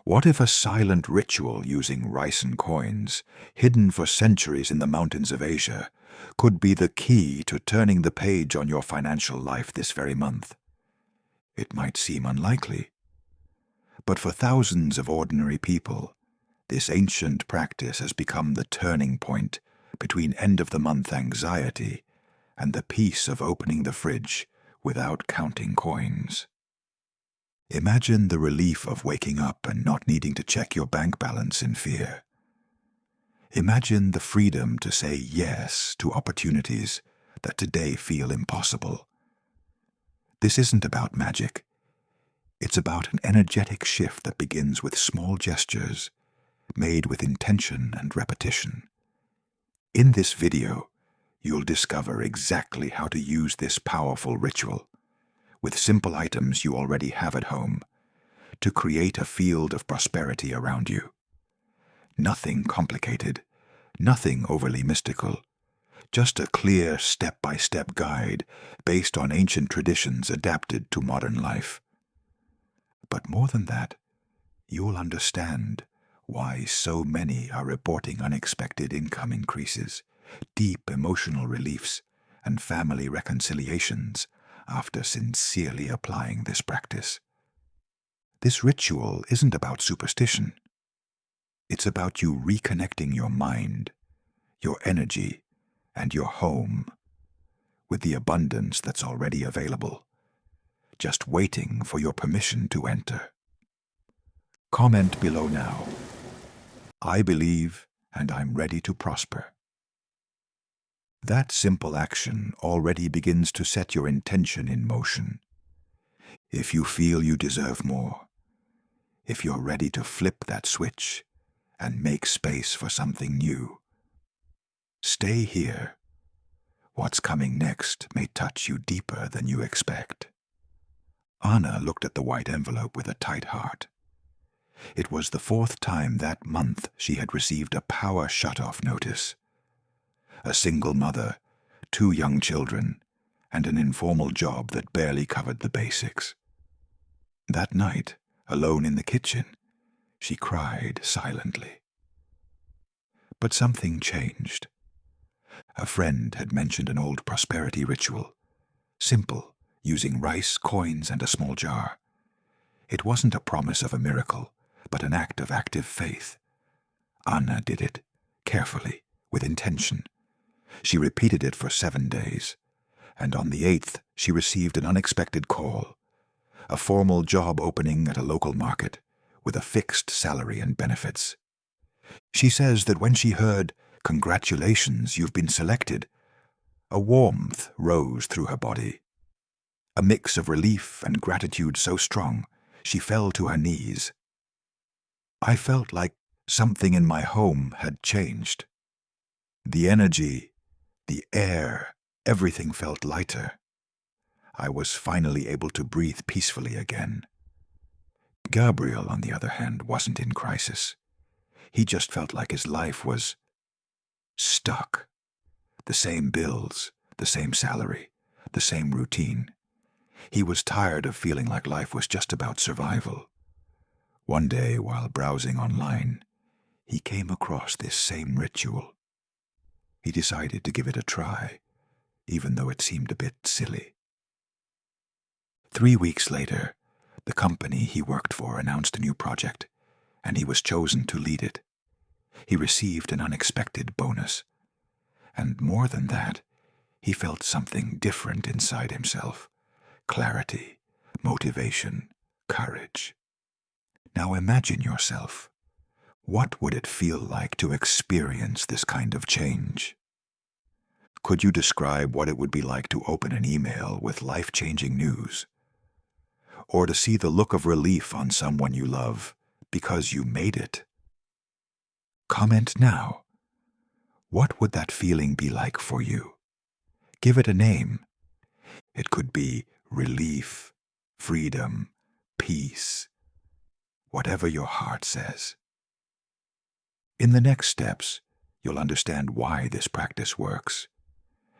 What if a silent ritual using rice and coins, hidden for centuries in the mountains of Asia, could be the key to turning the page on your financial life this very month? It might seem unlikely, but for thousands of ordinary people, this ancient practice has become the turning point between end-of-the-month anxiety and the peace of opening the fridge without counting coins. Imagine the relief of waking up and not needing to check your bank balance in fear. Imagine the freedom to say yes to opportunities that today feel impossible. This isn't about magic. It's about an energetic shift that begins with small gestures, made with intention and repetition. In this video, you'll discover exactly how to use this powerful ritual, with simple items you already have at home, to create a field of prosperity around you. Nothing complicated, nothing overly mystical, just a clear step-by-step guide based on ancient traditions adapted to modern life. But more than that, you'll understand why so many are reporting unexpected income increases, deep emotional reliefs, and family reconciliations after sincerely applying this practice. This ritual isn't about superstition. It's about you reconnecting your mind, your energy, and your home with the abundance that's already available, just waiting for your permission to enter. Comment below now. I believe and I'm ready to prosper. That simple action already begins to set your intention in motion. If you feel you deserve more, if you're ready to flip that switch and make space for something new, stay here. What's coming next may touch you deeper than you expect. Anna looked at the white envelope with a tight heart. It was the 4th time that month she had received a power shutoff notice. A single mother, 2 young children, and an informal job that barely covered the basics. That night, alone in the kitchen, she cried silently. But something changed. A friend had mentioned an old prosperity ritual, simple, using rice, coins, and a small jar. It wasn't a promise of a miracle, but an act of active faith. Anna did it, carefully, with intention. She repeated it for 7 days, and on the 8th she received an unexpected call, a formal job opening at a local market, with a fixed salary and benefits. She says that when she heard, "Congratulations, you've been selected," a warmth rose through her body. A mix of relief and gratitude so strong, she fell to her knees. I felt like something in my home had changed. The energy, the air, everything felt lighter. I was finally able to breathe peacefully again. Gabriel, on the other hand, wasn't in crisis. He just felt like his life was stuck. The same bills, the same salary, the same routine. He was tired of feeling like life was just about survival. One day, while browsing online, he came across this same ritual. He decided to give it a try, even though it seemed a bit silly. 3 weeks later, the company he worked for announced a new project, and he was chosen to lead it. He received an unexpected bonus. And more than that, he felt something different inside himself. Clarity, motivation, courage. Now imagine yourself. What would it feel like to experience this kind of change? Could you describe what it would be like to open an email with life-changing news? Or to see the look of relief on someone you love because you made it? Comment now. What would that feeling be like for you? Give it a name. It could be relief, freedom, peace, whatever your heart says. In the next steps, you'll understand why this practice works,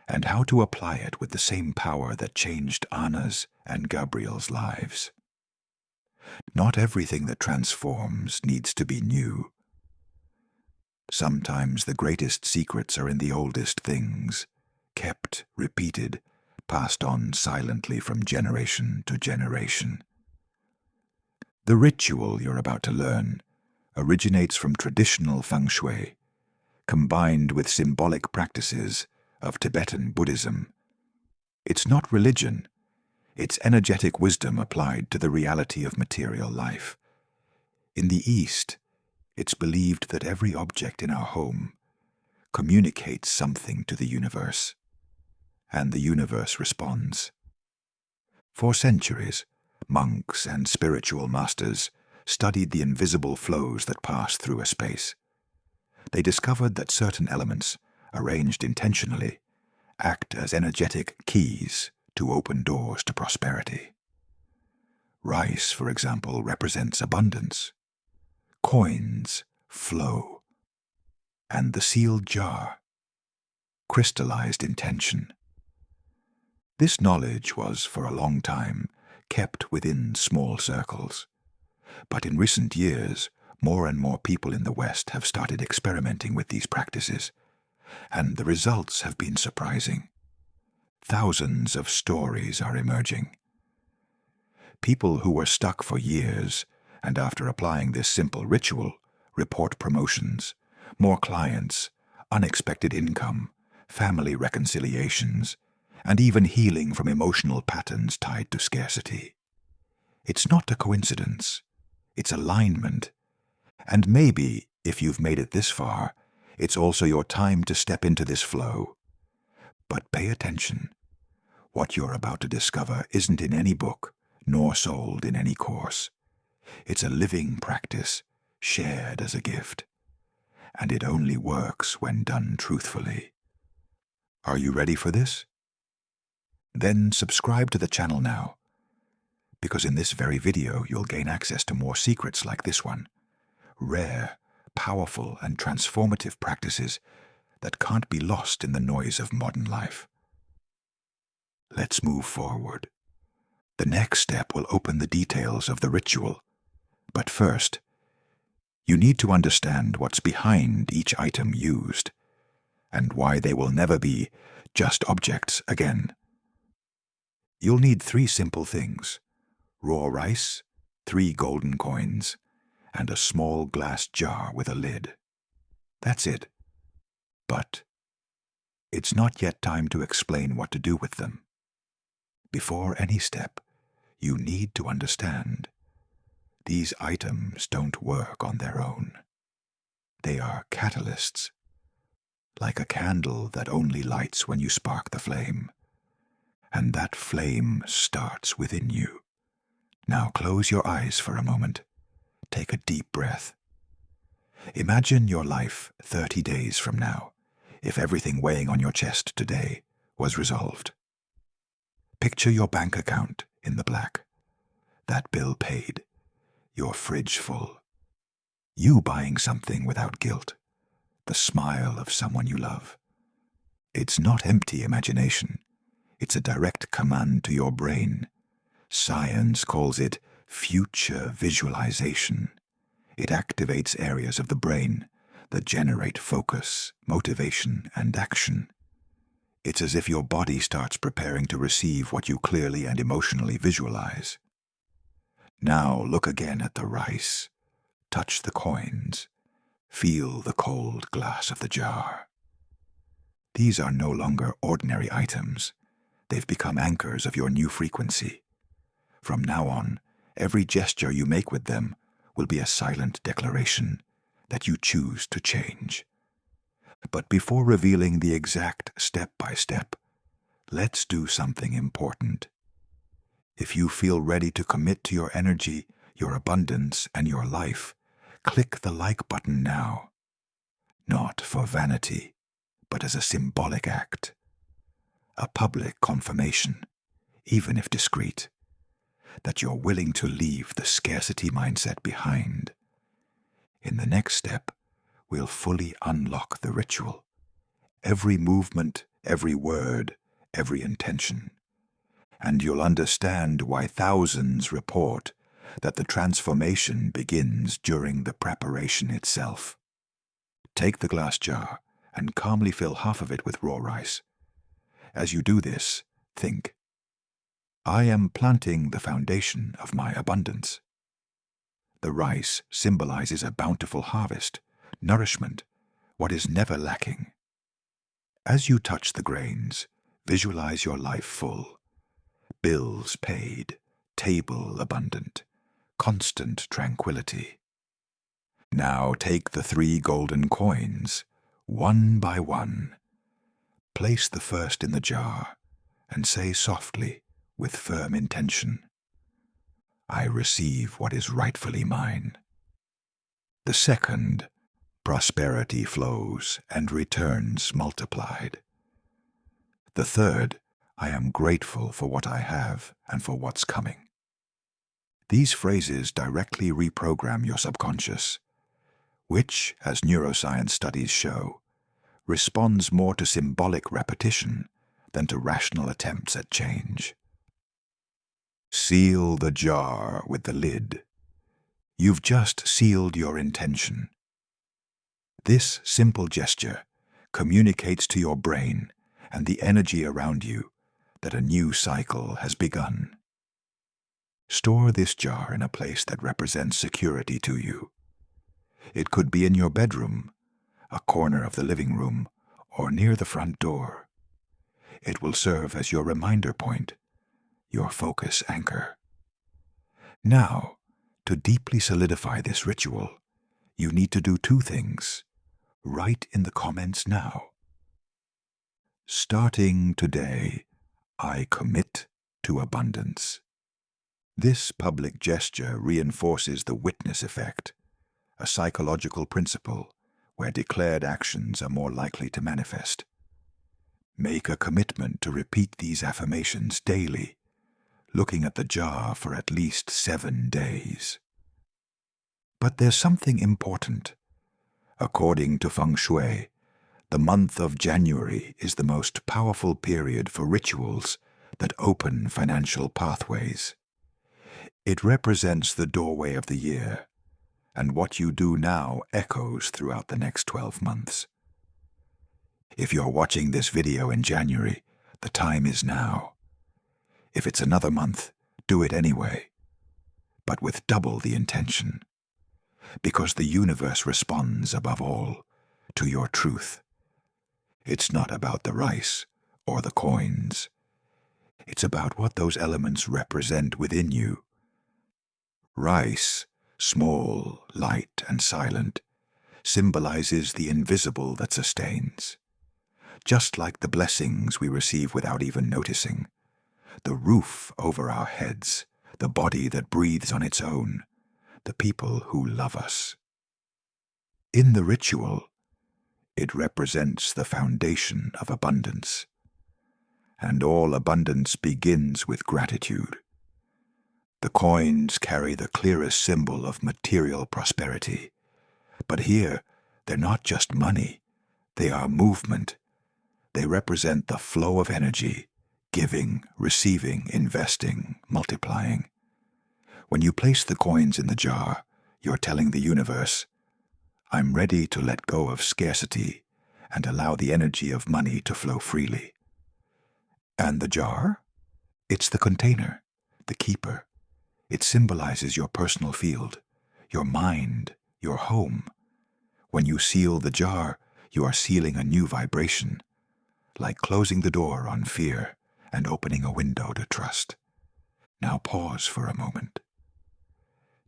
and how to apply it with the same power that changed Anna's and Gabriel's lives. Not everything that transforms needs to be new. Sometimes the greatest secrets are in the oldest things, kept, repeated, passed on silently from generation to generation. The ritual you're about to learn originates from traditional feng shui, combined with symbolic practices of Tibetan Buddhism. It's not religion, it's energetic wisdom applied to the reality of material life. In the East, it's believed that every object in our home communicates something to the universe, and the universe responds. For centuries, monks and spiritual masters studied the invisible flows that pass through a space. They discovered that certain elements, arranged intentionally, act as energetic keys to open doors to prosperity. Rice, for example, represents abundance. Coins, flow. And the sealed jar, crystallized intention. This knowledge was, for a long time, kept within small circles. But in recent years, more and more people in the West have started experimenting with these practices, and the results have been surprising. Thousands of stories are emerging. People who were stuck for years, and after applying this simple ritual, report promotions, more clients, unexpected income, family reconciliations, and even healing from emotional patterns tied to scarcity. It's not a coincidence. It's alignment. And maybe, if you've made it this far, it's also your time to step into this flow. But pay attention. What you're about to discover isn't in any book, nor sold in any course. It's a living practice, shared as a gift. And it only works when done truthfully. Are you ready for this? Then subscribe to the channel now, because in this very video you'll gain access to more secrets like this one. Rare, powerful, and transformative practices that can't be lost in the noise of modern life. Let's move forward. The next step will open the details of the ritual. But first, you need to understand what's behind each item used, and why they will never be just objects again. You'll need 3 simple things: raw rice, 3 golden coins, and a small glass jar with a lid. That's it. But it's not yet time to explain what to do with them. Before any step, you need to understand. These items don't work on their own. They are catalysts, like a candle that only lights when you spark the flame. And that flame starts within you. Now close your eyes for a moment. Take a deep breath. Imagine your life 30 days from now, if everything weighing on your chest today was resolved. Picture your bank account in the black, that bill paid, your fridge full, you buying something without guilt, the smile of someone you love. It's not empty imagination. It's a direct command to your brain. Science calls it future visualization. It activates areas of the brain that generate focus, motivation, and action. It's as if your body starts preparing to receive what you clearly and emotionally visualize. Now look again at the rice. Touch the coins. Feel the cold glass of the jar. These are no longer ordinary items. They've become anchors of your new frequency. From now on, every gesture you make with them will be a silent declaration that you choose to change. But before revealing the exact step-by-step, let's do something important. If you feel ready to commit to your energy, your abundance, and your life, click the like button now. Not for vanity, but as a symbolic act. A public confirmation, even if discreet, that you're willing to leave the scarcity mindset behind. In the next step, we'll fully unlock the ritual. Every movement, every word, every intention. And you'll understand why thousands report that the transformation begins during the preparation itself. Take the glass jar and calmly fill half of it with raw rice. As you do this, think, I am planting the foundation of my abundance. The rice symbolizes a bountiful harvest, nourishment, what is never lacking. As you touch the grains, visualize your life full. Bills paid, table abundant, constant tranquility. Now take the 3 golden coins, one by one. Place the first in the jar and say softly, with firm intention, I receive what is rightfully mine. The second, prosperity flows and returns multiplied. The third, I am grateful for what I have and for what's coming. These phrases directly reprogram your subconscious, which, as neuroscience studies show, responds more to symbolic repetition than to rational attempts at change. Seal the jar with the lid. You've just sealed your intention. This simple gesture communicates to your brain and the energy around you that a new cycle has begun. Store this jar in a place that represents security to you. It could be in your bedroom, a corner of the living room, or near the front door. It will serve as your reminder point, your focus anchor. Now, to deeply solidify this ritual, you need to do 2 things. Write in the comments now. Starting today, I commit to abundance. This public gesture reinforces the witness effect, a psychological principle where declared actions are more likely to manifest. Make a commitment to repeat these affirmations daily, looking at the jar for at least 7 days. But there's something important. According to Feng Shui, the month of January is the most powerful period for rituals that open financial pathways. It represents the doorway of the year, and what you do now echoes throughout the next 12 months. If you're watching this video in January, the time is now. If it's another month, do it anyway, but with double the intention, because the universe responds, above all, to your truth. It's not about the rice or the coins. It's about what those elements represent within you. Rice, small, light, and silent, symbolizes the invisible that sustains. Just like the blessings we receive without even noticing, the roof over our heads, the body that breathes on its own, the people who love us. In the ritual, it represents the foundation of abundance. And all abundance begins with gratitude. The coins carry the clearest symbol of material prosperity. But here, they're not just money. They are movement. They represent the flow of energy, giving, receiving, investing, multiplying. When you place the coins in the jar, you're telling the universe, I'm ready to let go of scarcity and allow the energy of money to flow freely. And the jar? It's the container, the keeper. It symbolizes your personal field, your mind, your home. When you seal the jar, you are sealing a new vibration, like closing the door on fear and opening a window to trust. Now pause for a moment.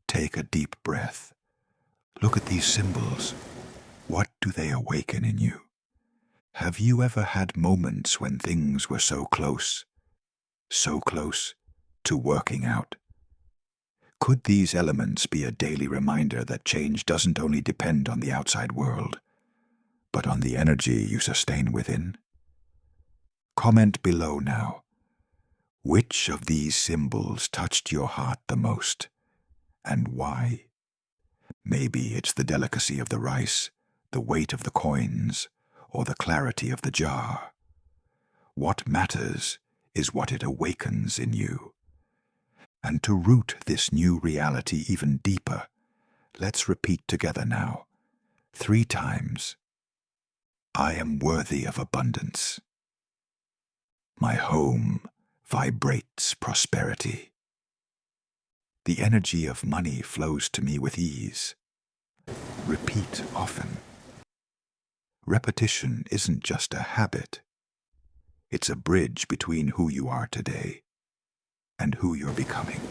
Take a deep breath. Look at these symbols. What do they awaken in you? Have you ever had moments when things were so close to working out? Could these elements be a daily reminder that change doesn't only depend on the outside world, but on the energy you sustain within? Comment below now. Which of these symbols touched your heart the most, and why? Maybe it's the delicacy of the rice, the weight of the coins, or the clarity of the jar. What matters is what it awakens in you. And to root this new reality even deeper, let's repeat together now, 3 times. I am worthy of abundance. My home vibrates prosperity. The energy of money flows to me with ease. Repeat often. Repetition isn't just a habit. It's a bridge between who you are today and who you're becoming.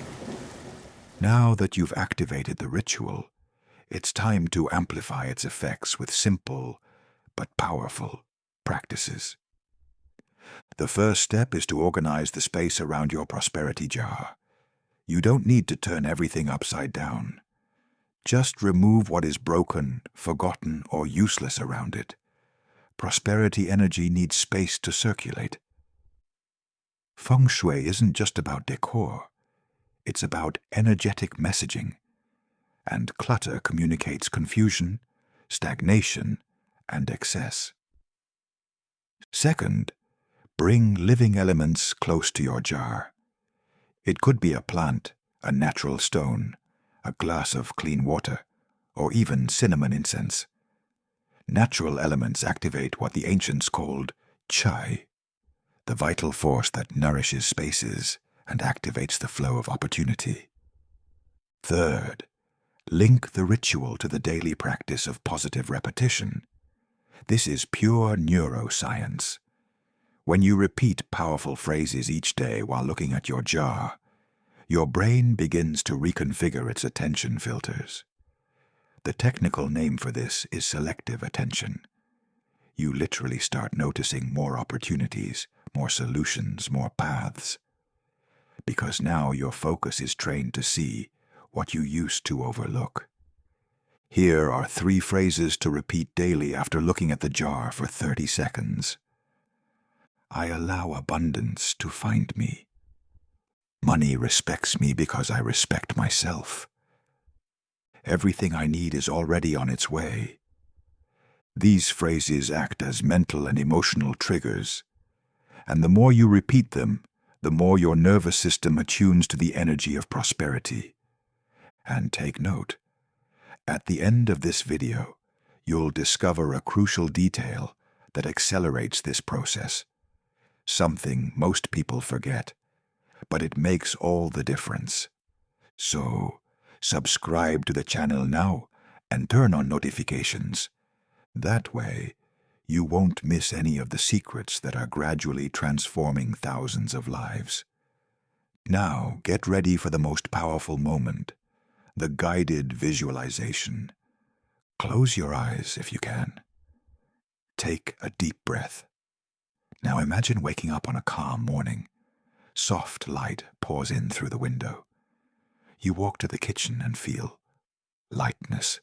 Now that you've activated the ritual, it's time to amplify its effects with simple but powerful practices. The first step is to organize the space around your prosperity jar. You don't need to turn everything upside down. Just remove what is broken, forgotten, or useless around it. Prosperity energy needs space to circulate. Feng Shui isn't just about decor. It's about energetic messaging. And clutter communicates confusion, stagnation, and excess. Second, bring living elements close to your jar. It could be a plant, a natural stone, a glass of clean water, or even cinnamon incense. Natural elements activate what the ancients called chai, the vital force that nourishes spaces and activates the flow of opportunity. Third, link the ritual to the daily practice of positive repetition. This is pure neuroscience. When you repeat powerful phrases each day while looking at your jar, your brain begins to reconfigure its attention filters. The technical name for this is selective attention. You literally start noticing more opportunities, more solutions, more paths. Because now your focus is trained to see what you used to overlook. Here are 3 phrases to repeat daily after looking at the jar for 30 seconds. I allow abundance to find me. Money respects me because I respect myself. Everything I need is already on its way. These phrases act as mental and emotional triggers, and the more you repeat them, the more your nervous system attunes to the energy of prosperity. And take note, at the end of this video, you'll discover a crucial detail that accelerates this process. Something most people forget, but it makes all the difference. So, subscribe to the channel now and turn on notifications. That way, you won't miss any of the secrets that are gradually transforming thousands of lives. Now, get ready for the most powerful moment, the guided visualization. Close your eyes if you can. Take a deep breath. Now imagine waking up on a calm morning. Soft light pours in through the window. You walk to the kitchen and feel lightness.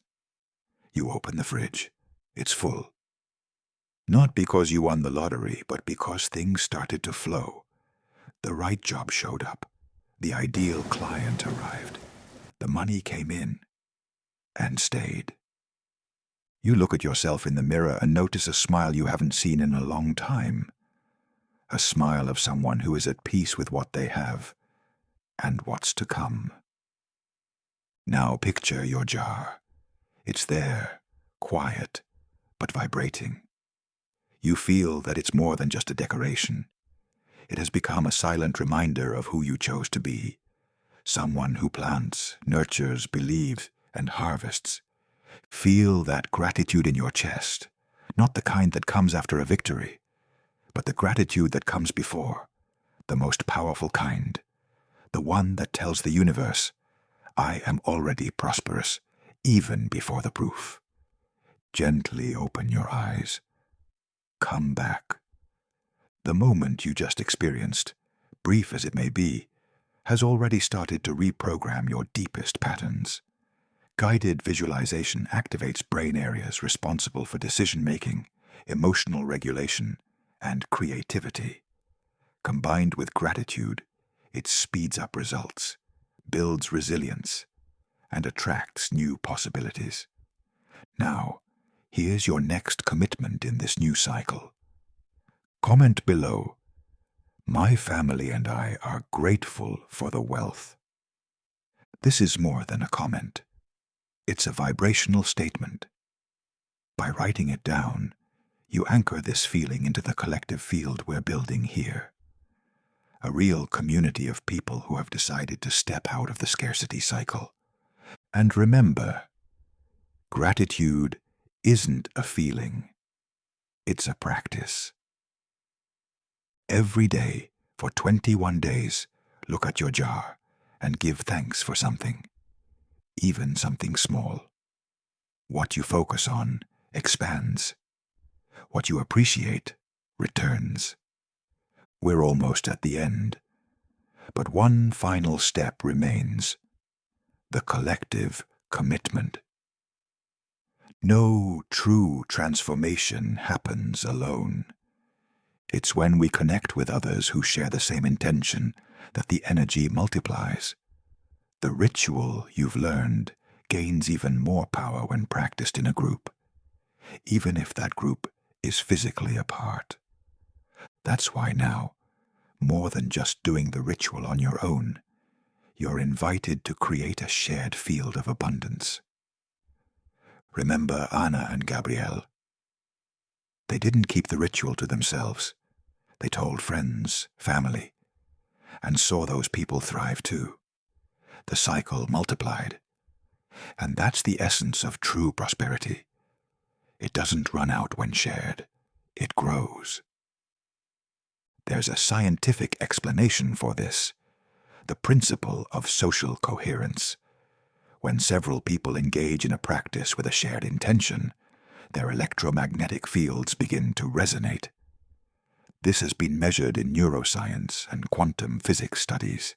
You open the fridge. It's full. Not because you won the lottery, but because things started to flow. The right job showed up. The ideal client arrived. The money came in and stayed. You look at yourself in the mirror and notice a smile you haven't seen in a long time. A smile of someone who is at peace with what they have and what's to come. Now picture your jar. It's there, quiet, but vibrating. You feel that it's more than just a decoration. It has become a silent reminder of who you chose to be. Someone who plants, nurtures, believes, and harvests. Feel that gratitude in your chest, not the kind that comes after a victory, but the gratitude that comes before, the most powerful kind, the one that tells the universe, I am already prosperous, even before the proof. Gently open your eyes. Come back. The moment you just experienced, brief as it may be, has already started to reprogram your deepest patterns. Guided visualization activates brain areas responsible for decision-making, emotional regulation, and creativity. Combined with gratitude, it speeds up results, builds resilience, and attracts new possibilities. Now, here's your next commitment in this new cycle. Comment below, my family and I are grateful for the wealth This is more than a comment. It's a vibrational statement. By writing it down, you anchor this feeling into the collective field we're building here. A real community of people who have decided to step out of the scarcity cycle. And remember, gratitude isn't a feeling. It's a practice. Every day, for 21 days, look at your jar and give thanks for something, even something small. What you focus on expands. What you appreciate returns. We're almost at the end, but one final step remains: the collective commitment. No true transformation happens alone. It's when we connect with others who share the same intention that the energy multiplies. The ritual you've learned gains even more power when practiced in a group, even if that group is physically apart. That's why now, more than just doing the ritual on your own, you're invited to create a shared field of abundance. Remember Anna and Gabrielle? They didn't keep the ritual to themselves. They told friends, family, and saw those people thrive too. The cycle multiplied. And that's the essence of true prosperity. It doesn't run out when shared. It grows. There's a scientific explanation for this: the principle of social coherence. When several people engage in a practice with a shared intention, their electromagnetic fields begin to resonate. This has been measured in neuroscience and quantum physics studies.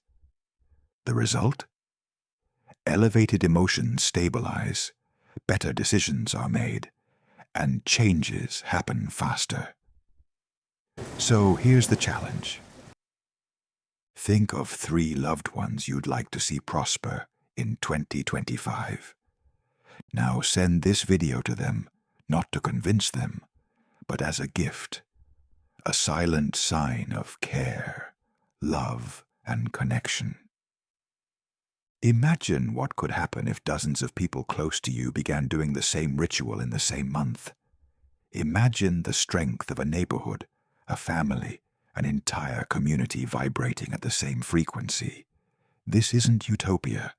The result? Elevated emotions stabilize, better decisions are made, and changes happen faster. So here's the challenge. Think of 3 loved ones you'd like to see prosper in 2025. Now send this video to them, not to convince them, but as a gift, a silent sign of care, love, and connection. Imagine what could happen if dozens of people close to you began doing the same ritual in the same month. Imagine the strength of a neighborhood, a family, an entire community vibrating at the same frequency. This isn't utopia.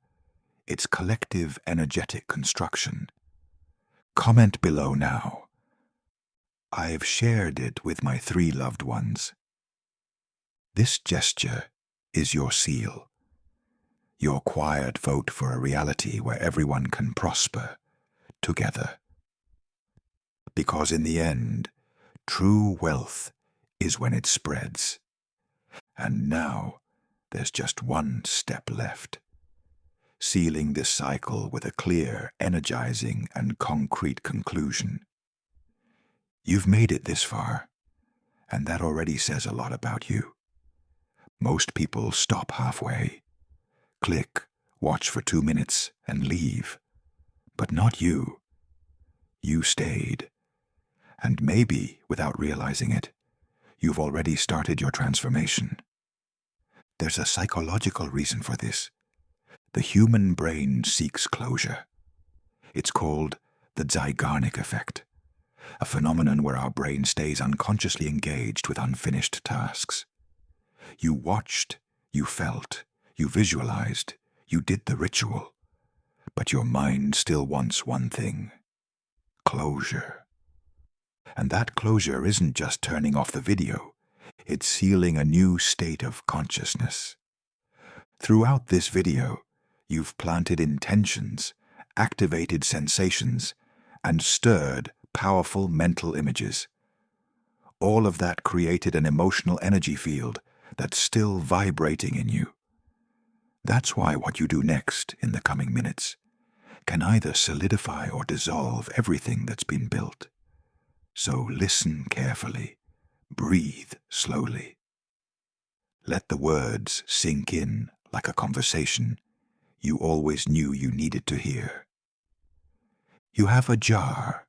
It's collective energetic construction. Comment below now. I've shared it with my 3 loved ones. This gesture is your seal. Your quiet vote for a reality where everyone can prosper together. Because in the end, true wealth is when it spreads. And now, there's just one step left. Sealing this cycle with a clear, energizing, and concrete conclusion. You've made it this far, and that already says a lot about you. Most people stop halfway. Click, watch for 2 minutes, and leave. But not you. You stayed. And maybe, without realizing it, you've already started your transformation. There's a psychological reason for this. The human brain seeks closure. It's called the Zeigarnik effect, a phenomenon where our brain stays unconsciously engaged with unfinished tasks. You watched, you felt, you visualized, you did the ritual, but your mind still wants one thing: closure. And that closure isn't just turning off the video, it's sealing a new state of consciousness. Throughout this video, you've planted intentions, activated sensations, and stirred powerful mental images. All of that created an emotional energy field that's still vibrating in you. That's why what you do next in the coming minutes can either solidify or dissolve everything that's been built. So listen carefully, breathe slowly. Let the words sink in like a conversation you always knew you needed to hear. You have a jar.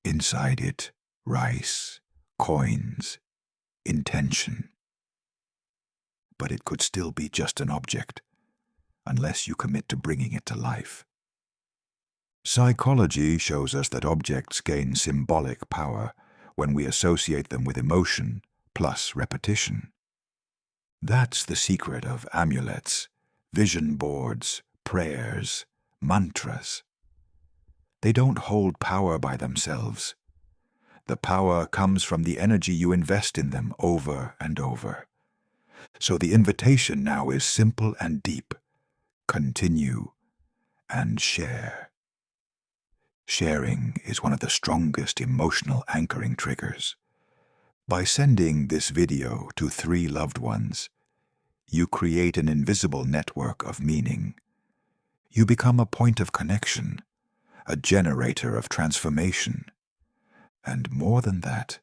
Inside it, rice, coins, intention. But it could still be just an object, unless you commit to bringing it to life. Psychology shows us that objects gain symbolic power when we associate them with emotion plus repetition. That's the secret of amulets, vision boards, prayers, mantras. They don't hold power by themselves. The power comes from the energy you invest in them over and over. So the invitation now is simple and deep. Continue and share. Sharing is one of the strongest emotional anchoring triggers. By sending this video to 3 loved ones, you create an invisible network of meaning. You become a point of connection, a generator of transformation. And more than that,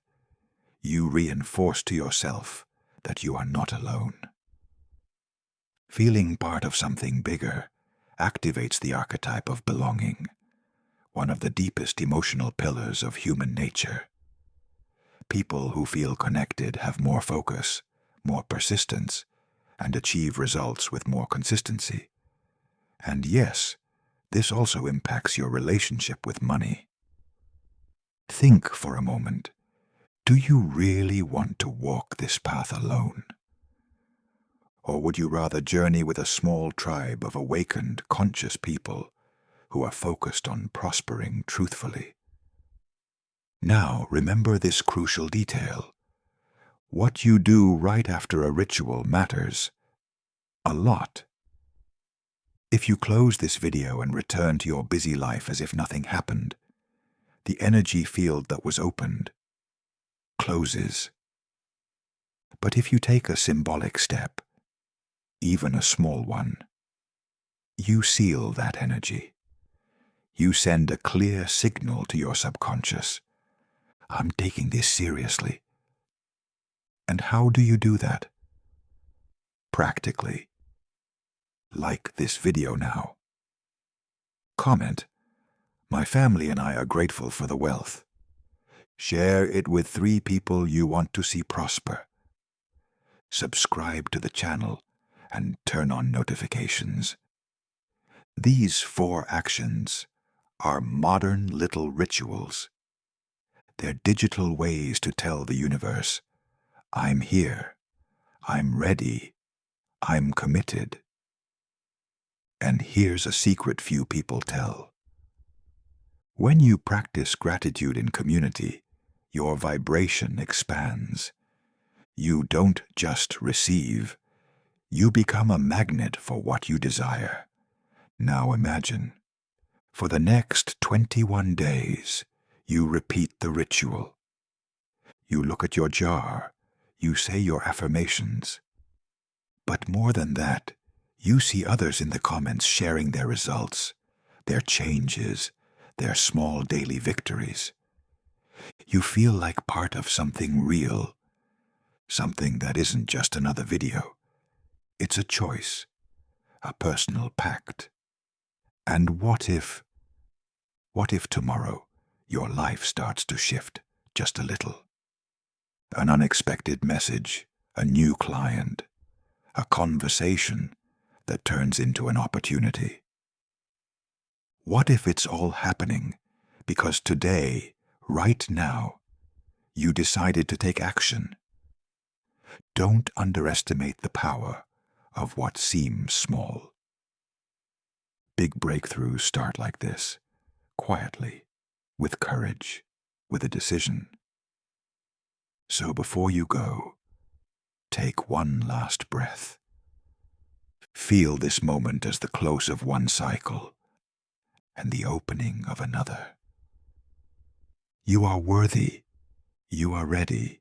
you reinforce to yourself that you are not alone. Feeling part of something bigger activates the archetype of belonging, one of the deepest emotional pillars of human nature. People who feel connected have more focus, more persistence, and achieve results with more consistency. And yes, this also impacts your relationship with money. Think for a moment. Do you really want to walk this path alone? Or would you rather journey with a small tribe of awakened, conscious people who are focused on prospering truthfully? Now, remember this crucial detail. What you do right after a ritual matters a lot. If you close this video and return to your busy life as if nothing happened, the energy field that was opened closes. But if you take a symbolic step, even a small one, you seal that energy. You send a clear signal to your subconscious. I'm taking this seriously. And how do you do that? Practically. Like this video now. Comment, "My family and I are grateful for the wealth." Share it with 3 people you want to see prosper. Subscribe to the channel and turn on notifications. These 4 actions are modern little rituals. They're digital ways to tell the universe, I'm here, I'm ready, I'm committed. And here's a secret few people tell. When you practice gratitude in community, your vibration expands. You don't just receive, you become a magnet for what you desire. Now imagine, for the next 21 days, you repeat the ritual. You look at your jar, you say your affirmations. But more than that, you see others in the comments sharing their results, their changes, their small daily victories. You feel like part of something real, something that isn't just another video. It's a choice, a personal pact. And what if tomorrow your life starts to shift just a little? An unexpected message, a new client, a conversation that turns into an opportunity. What if it's all happening because today, right now, you decided to take action? Don't underestimate the power of what seems small. Big breakthroughs start like this, quietly, with courage, with a decision. So before you go, take one last breath. Feel this moment as the close of one cycle and the opening of another. You are worthy. You are ready.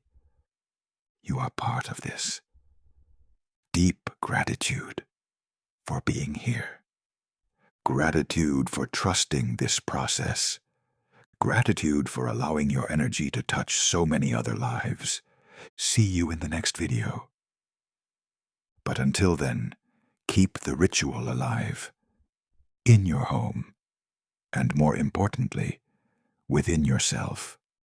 You are part of this. Deep gratitude for being here. Gratitude for trusting this process. Gratitude for allowing your energy to touch so many other lives. See you in the next video. But until then, keep the ritual alive. In your home. And more importantly, within yourself.